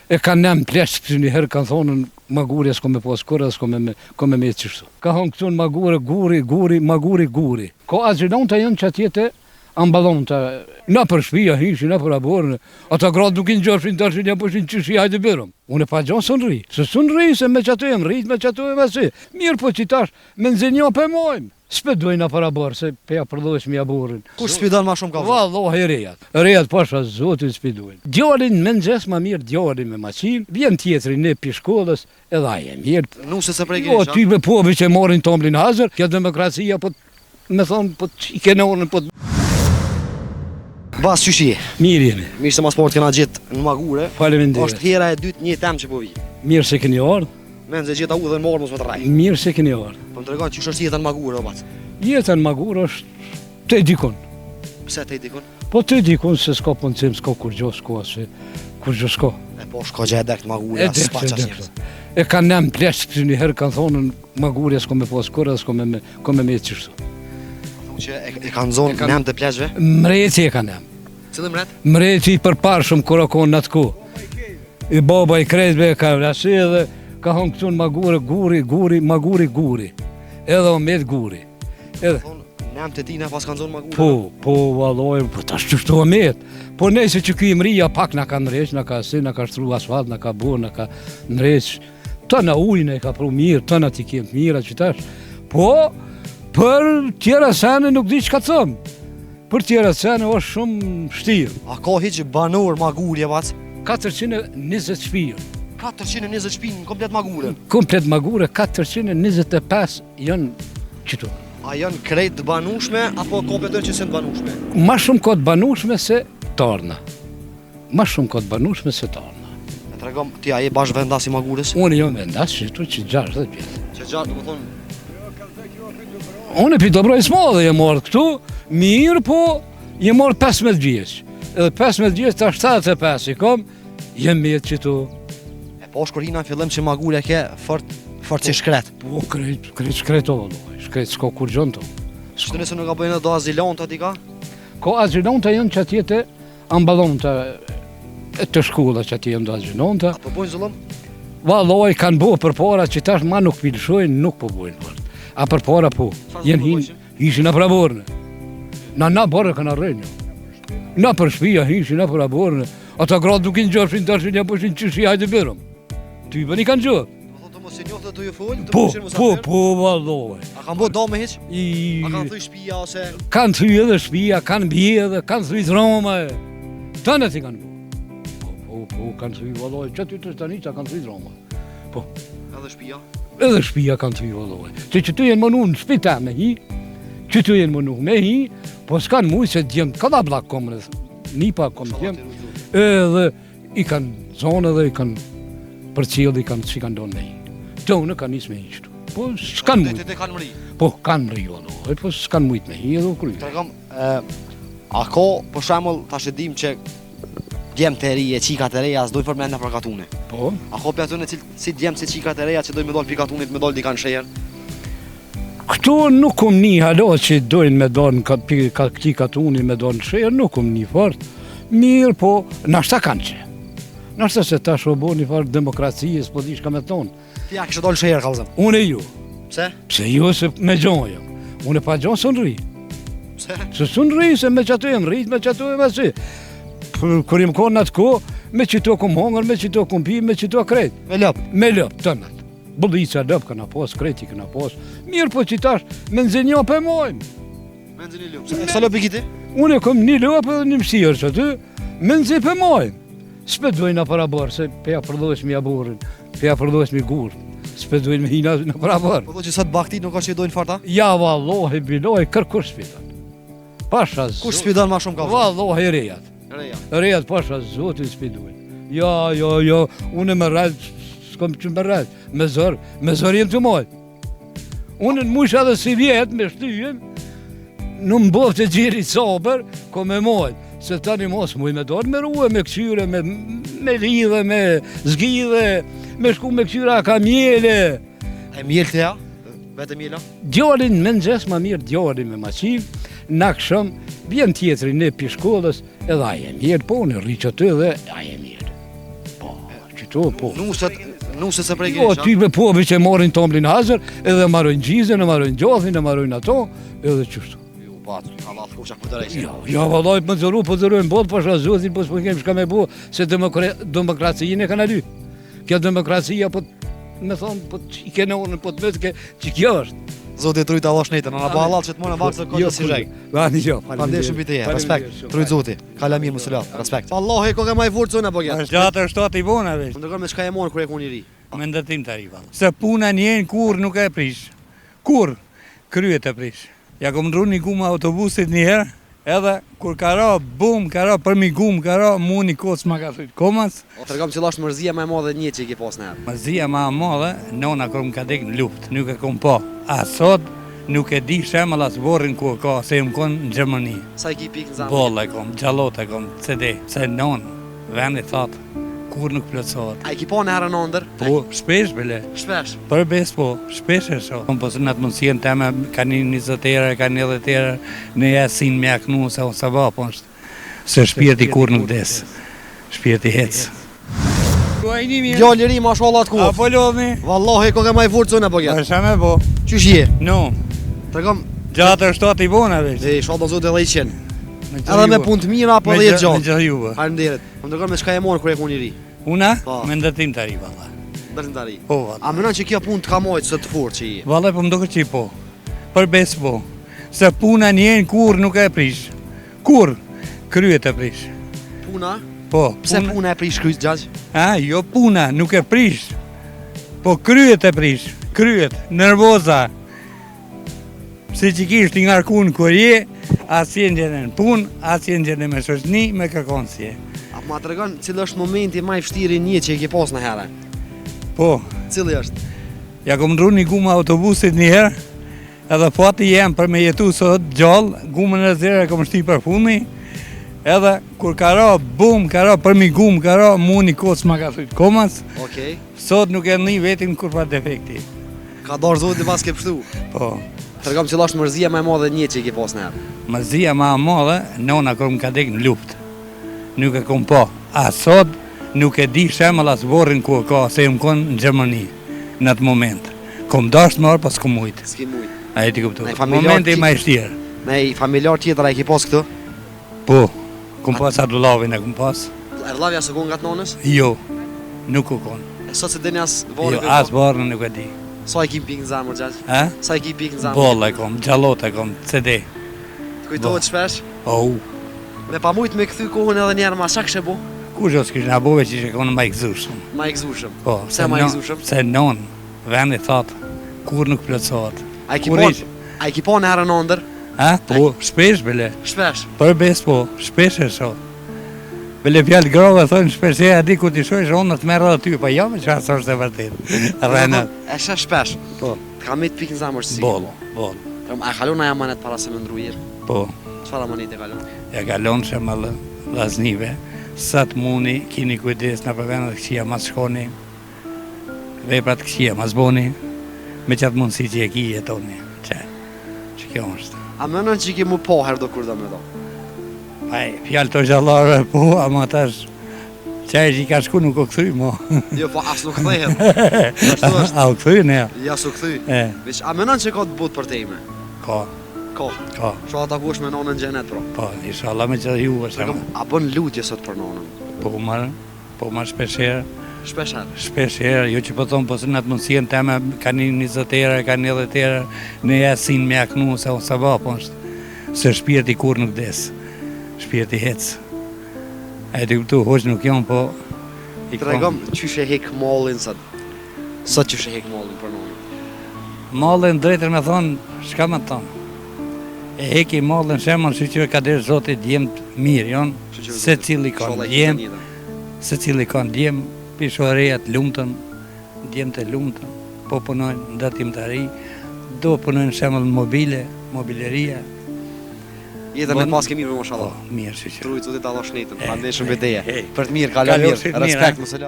E kanë nem plesh që një herë kanë thonën maguri s'ko me pos kur, s'ko me me qështu. Ka thonë këtu në magure, maguri. Ko azinon të jenë që atjete ambalon të na për shpia hishi, na për aborën. Ata gratë nuk i në gjoshin të arshin, ja përshin qëshi hajde bërëm. Unë e pa gjonë së në ri. Se së në ri se me që ato jem rrit, me që ato jem asi. Mirë po qitash, me nëzënjo për mojmë. Spedojnë për aborë, se peja përdojsh mi aborën. Kush spidon ma shumë ka vë? Vallohi rejat. Rejat pasha zotin spedojnë. Djallin me nëgjes ma mirë, djallin me masin, vjen tjetëri në pishkollës, edhe aje mirë. Nuse se prej Jo, ty me pobi që morin tomlin hazër, kjo demokracia, po me thonë, po i kenorën, po... Bas qyshi? Mirë jemi. Mirë se ma sport kena gjithë në magure. Faleminderit. Është hera e dytë një tem që po vi. Mirë se keni ardhë. Men se gjitha u dhe morë mos më të raj. Mirë se keni ardhë. Po më të regon që është jetën magure, o bac. Jetën magure është të dikun. Pse të dikun? Po të dikun se s'ka puncim, s'ka kur gjo, s'ka se kur gjo s'ka. E po shko gje edekt magure, as s'pa qas njërës. E kanë nem plesh që një herë kanë thonën magure s'ko me pos kur, s'ko me me qështu. Që e kanë zonë nem të pleshve? Mreti e kanë nem. Cëllë mret? Mreti i përparshëm kur akon në të ku. I baba i kretbe ka vlasi edhe ka thonë këtu në magure, maguri. Edhe o met guri. Edhe. Nem të tina pas kanë zonë magure? Po, valloj, po tash qështu o met. Po nejse që kjo imrija pak na ka nreq, na ka si, na ka shtru asfalt, na ka bo, na ka nreq. Të na ujnë e ka pru mirë, të na ti kemë mira që tash. Po, për tjera sene nuk di që ka thëmë. Për tjera sene është shumë shtirë. A ka hiq banor magurje, bac? 420 shpirë. 420 shpinë në komplet magure? Komplet magure, 425 janë qëtu. A janë krejt të banushme, apo kompletojnë që se në banushme? Ma shumë ka të banushme se tarna. E të regom, ti a je bash vendas i magures? Unë jam vendas që tu që 60 vjetë. Që gjatë, më thonë... Unë e pita broj s'madhe je marrë këtu, mirë po, je marrë 15 vjeç. Edhe 15 vjeç ta 75 i kom, jem jetë që tu. E po shkorina në fillim që magure ke fort që shkret. Po, krejt shkret o, shkret s'ka kur gjën to. Shtë nëse nuk ka bëjnë do azilon të ati ka? Ko azilon të janë që atjete ambalon të shkolla që atje janë do azilon të. A po bojnë zullon? Valloj, kanë bo për para që tash ma nuk pilshojnë, nuk po bojnë fort. A për para po, jenë hishin në prabornë. Na borë kanë arrenjë. Na për shpia hishin në prabornë. Ata gratë nuk i në gjoshin të arshin, ja përshin qëshi hajde bërëm. Ty për një kanë gjë. Të mos e njohë të ju folë, të Po, përshin musafir? po, valloj. A kanë bo do me hiq? A kanë thuj shpia ose... Kanë thuj edhe shpia, kanë bje edhe, kanë thuj të Roma e. Tënë ti kanë bo. Po, kanë thuj valloj, që ty të shtanica kanë thuj të Roma. Po. Edhe shpia? Edhe shpia kanë thuj valloj. Që tu jenë mënu në shpita me hi, që tu jenë mënu me hi, po s'kanë mujë se djemë kada blak komrës, nipa komë djemë. Edhe i kanë zonë edhe i kanë për cilë, i kanë që kanë donë me hi. Tonë kanë njës me hi qëtu. Po s'kanë mujtë. Dhe kanë mëri? Po kanë mëri valloj, po s'kanë mujtë me hi edhe u kryjë. Të regom, a ko, për shemull, ta shedim që djemë të reje, qikat e reja, s'dojnë për menda për katune. Po? A ko për atune si djemë si qikat e reja që dojnë me dollë për katunit, me dollë di kanë shejen? Këtu nuk kom një halo që dojnë me donë këti katunit me donë shejer, nuk kom një fort. Mirë po, nashta kanë që. Nashta se ta shobo një farë demokracijës, po di shka me tonë. Ti a kështë dollë shejer, kalëzëm? Unë e ju. Pse? Pse ju se me gjonë jam. Unë e pa gjonë së në ri. Pse? Se së në ri, se me qëtu jem rrit, me qëtu jem asi. Kër jem konë në atë ko, me qëtu kom hongër, me qëtu kom pi, me qëtu krejt. Me lëp? Me lëp, të nëtë. Bullica lëp këna pos, kreti këna pos. Mirë po qitash, me nëzënjo për mojmë. Me nëzëni lëp? Sa lëp i kiti? Unë e kom një lëp edhe një mësirë që ty, me nëzë për mojmë. S'pedojnë a para barë, se peja përdojsh mi aburin, peja përdojsh mi gurë. S'pedojnë me hina në para barë. Po do që sot bakti nuk ka që i dojnë farta? Ja, vallohi, biloj, kërkur shpitan. Pasha zotin. Kush spidon ma shumë ka? Vallohi, rejat. Reja. Rejat pasha zotin spidojnë. Ja, unë me rrejt, s'kom që me rrejt. Me zër jem të mojtë. Unë në mush edhe si vjetë me shtyjem, në mbëf të gjiri sabër, ko me mojtë. Se tani mos muj me dorë me ruë, me këqyre, me lidhe, me zgjidhe, me shku me këqyra ka mjele. E mjel të ja? Vete mjela? Djallin me nëgjes ma mirë, djallin me maqim, në këshëm, vjen tjetëri në pishkollës, edhe aje mirë, po në rriqë të dhe aje mirë. Po, Qito, po. Nuset se prej Jo, keq. type po, që marrin tomlin hazër, edhe marrin gjizën, e marrin gjathin, e marrin ato, edhe qështu. Po, Allah të kusha për të rejshë. Ja, vallaj, më zëru, po zërujnë botë, po shrazotin, po s'po kemë shka me bo, se demokracijinë e kanë aly. Kjo demokracia, po, me thonë, po që i kene orën, po të vetë, që kjo është. Zoti trujt Allah shnetën, ana po Allah që të mone vakë se këtë si zhek. Vani jo. Falem shumë për të je, respekt, trujt zoti, kala mirë musulat, respekt. Allah e ko ke maj furë cuna po gjetë. Gjatë është i bona veç. Më ndërkon me shka e monë kër e ku një ri. Me ndërtim të arriva. Se puna njenë kur nuk e prish. Kur kryet e prish. Ja kom ndru një gumë autobusit njëherë, edhe kur ka ra bum, ka ra përmi gumë, ka ra mu një kocë ma ka thujtë komas. Të regam cila është mërzia me madhe një që i ke pas në herë. Mërzia ma madhe, nona kër më ka dek në luft, nuk e kom po. A sot nuk e di shemëll as borrin ku e ka, se më konë në Gjermani. Sa i ki pikë në zamë? Bolla e kom, gjallot e kom, CD. Se non, vendi thotë, kur nuk plëtsohet. A i ki pa në herë në ndër? Po, shpesh bele. Shpesh. Për bes po, shpesh e sho. Po së në atë mundësien të me ka një 20 erë, ka një 10 erë, në jasin me aknu se o sabah, po është. Se shpirti kur nuk des, shpirti hec. Jo liri ma sholat ku. A po lodhni? Wallahi ko ke maj furë cuna po gjetë. Shë me po? Qysh je? No, Të regam, gjatë është i bona veç. dhe sholat zote dhe i qenë. Edhe me punë të mira, po dhe jetë Me gjatë. gjithë juve. Faleminderit. Më ndërkon me shka e monë kër e ku një ri. Una? Po. Me ndërtim të arriva. Dërtin të ri. Po, valla. A mënon që kjo punë të ka mojtë së të furë që i je? Valla po më duke që i po. Për bes po. Se puna njenë kur nuk e prish. Kur kryet e prish. Puna? Po. Pse puna e prish kryt gjaq? A, jo puna, nuk e prish. Po kryet e prish. Kryet, nervoza. Si që kishtë nga rkun kër je, as jenë gjene në pun, as jenë gjene me shoshni, me kërkonsje. A ma të regon cilë është momenti maj fështiri një që i ke pas në herë? Po, Cili është? ja kom ndru një gumë autobusit njëherë, edhe fati jem për me jetu sot gjallë, gumën e zire kom shti për funi, edhe kur ka ra bum, ka ra përmi gumë, ka ra mu një kocë ma ka thujtë komas, Okej. sot nuk e një vetin kur pa defekti. Ka dorë zoti pas ke pështu. Po. Të regam cila është mërzia me madhe një që i ke pas në herë. Mërzia ma madhe, nona kër më ka dek në luft. Nuk e kom po. A sot nuk e di shemëll as borrin ku e ka, se më konë në Gjermani në atë moment. Kom dasht marë, pas kom mujtë. S'ki mujtë. A e ti kuptu. Ne familjar Momenti ti- ma i shtirë. Ne i familjar tjetër a i ke pas këtu? Po, kom pas adulavin e kom pas. Erdhavja së konë nga të nonës? Jo, nuk u konë. E sot se dini as Jo, vorë as barën nuk e di. Sa i ki pikë në zamër gjaq? Ha? Sa i ki pikë në zamër? Bolla e kom, gjallot e kom, CD. Të kujtohet shpesh? Oh, Me pa mujtë me këthy kohën edhe njerë ma qa kështë e bo? ku që s'kish nga bove që ishe konë ma i këzushëm. Ma i gëzushëm. Po, Pse ma i gëzushëm? Se non, vendi thotë, kur nuk plëtsohet. A i ki Kur pa, ish? a i ki pa në herë në ndër? Ha? Po, shpesh bele. Shpesh. Për bes po, shpesh e sot. Bele fjallë grove thonë shpesh e di ku t'i shojsh onë të merë dhe ty, pa jo me që asë është e vërtet. Rënët. E shë shpesh. Po, Të ka me të pikë në zamër si. bol, bol. A kalon aja manet para se me ndru jirë? Po, Qfar amanet e kalon? ja kalon që më laznive, sa të muni, kini kujdes në përvendet këqia mas shkoni, veprat këqia mas boni, me qatë mundësi që e ki jetoni. Që kjo është. A mënon që i ke mu po herë do kur do me do? Aj, fjallë të gjallare, po, ama tash, qaj që i ka shku nuk o këthuj, mo. Jo, po as nuk kthehet. Ashtu është. A o këthuj, ne? Ja su kthy. E, Veç, a mënon që ka të butë për tejme? ka, Ko. ka. Shoh ata kush me nonën gjenet, pro. Po, inshallah me që juve, se A bën lutje sot për nonën? po marë shpesherë, Shpesh herë. shpesherë, jo që po thonë, po se në atë mundësien të me ka një 20 erë, ka një 10 erë, në jasin me aknu, se o sabah, po është, se shpirti kur nuk des, shpirti hec. E të këtu, hoq nuk jonë, po, i Të regom qysh e hek mallin sot. Sot qysh e hek mallin për nonën. Mallin drejtër me thonë, shka me thonë? E heki mallin shemon që që ka dhe zotit djemë mirë, jonë, se cili kanë djemë, se cili kanë djemë, pishoreja të lumëtën, djemë të lumëtën, po punojnë në datim të ri, do punojnë shemon mobile, mobileria, Jetën e pas ke mirë, po, mashallah. mirë që që. Trujt zotit Allah shnetën. E, Prandaj shumë e, beteja. e. Për të mirë, kala Kalon mirë. si të mirë, Respekt, mos e la.